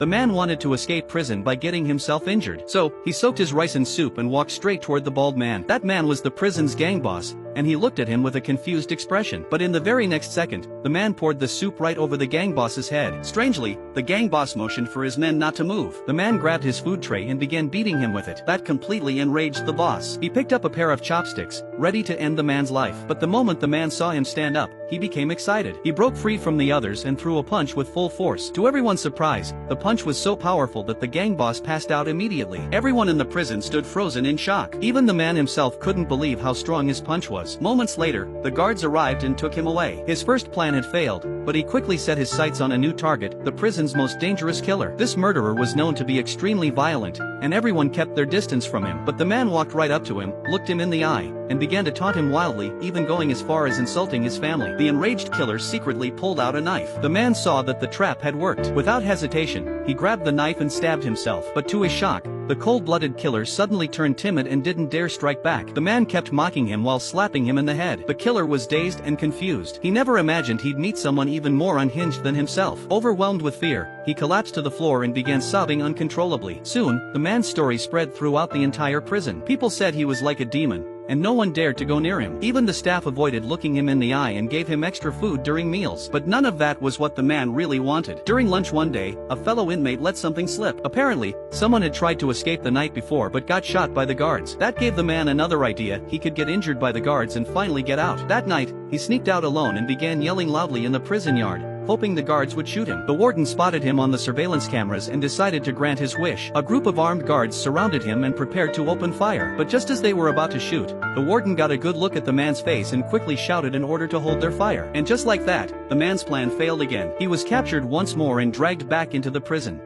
The man wanted to escape prison by getting himself injured. So, he soaked his rice in soup and walked straight toward the bald man. That man was the prison's gang boss, and he looked at him with a confused expression. But in the very next second, the man poured the soup right over the gang boss's head. Strangely, the gang boss motioned for his men not to move. The man grabbed his food tray and began beating him with it. That completely enraged the boss. He picked up a pair of chopsticks, ready to end the man's life. But the moment the man saw him stand up, he became excited. He broke free from the others and threw a punch with full force. To everyone's surprise, the punch was so powerful that the gang boss passed out immediately. Everyone in the prison stood frozen in shock. Even the man himself couldn't believe how strong his punch was. Moments later, the guards arrived and took him away. His first plan had failed, but he quickly set his sights on a new target, the prison's most dangerous killer. This murderer was known to be extremely violent, and everyone kept their distance from him. But the man walked right up to him, looked him in the eye, and began to taunt him wildly, even going as far as insulting his family. The enraged killer secretly pulled out a knife. The man saw that the trap had worked. Without hesitation, he grabbed the knife and stabbed himself. But to his shock, the cold-blooded killer suddenly turned timid and didn't dare strike back. The man kept mocking him while slapping him in the head. The killer was dazed and confused. He never imagined he'd meet someone even more unhinged than himself. Overwhelmed with fear, he collapsed to the floor and began sobbing uncontrollably. Soon, the man's story spread throughout the entire prison. People said he was like a demon, and no one dared to go near him. Even the staff avoided looking him in the eye and gave him extra food during meals. But none of that was what the man really wanted. During lunch one day, a fellow inmate let something slip. Apparently, someone had tried to escape the night before but got shot by the guards. That gave the man another idea: he could get injured by the guards and finally get out. That night, he sneaked out alone and began yelling loudly in the prison yard, hoping the guards would shoot him. The warden spotted him on the surveillance cameras and decided to grant his wish. A group of armed guards surrounded him and prepared to open fire. But just as they were about to shoot, the warden got a good look at the man's face and quickly shouted in order to hold their fire. And just like that, the man's plan failed again. He was captured once more and dragged back into the prison.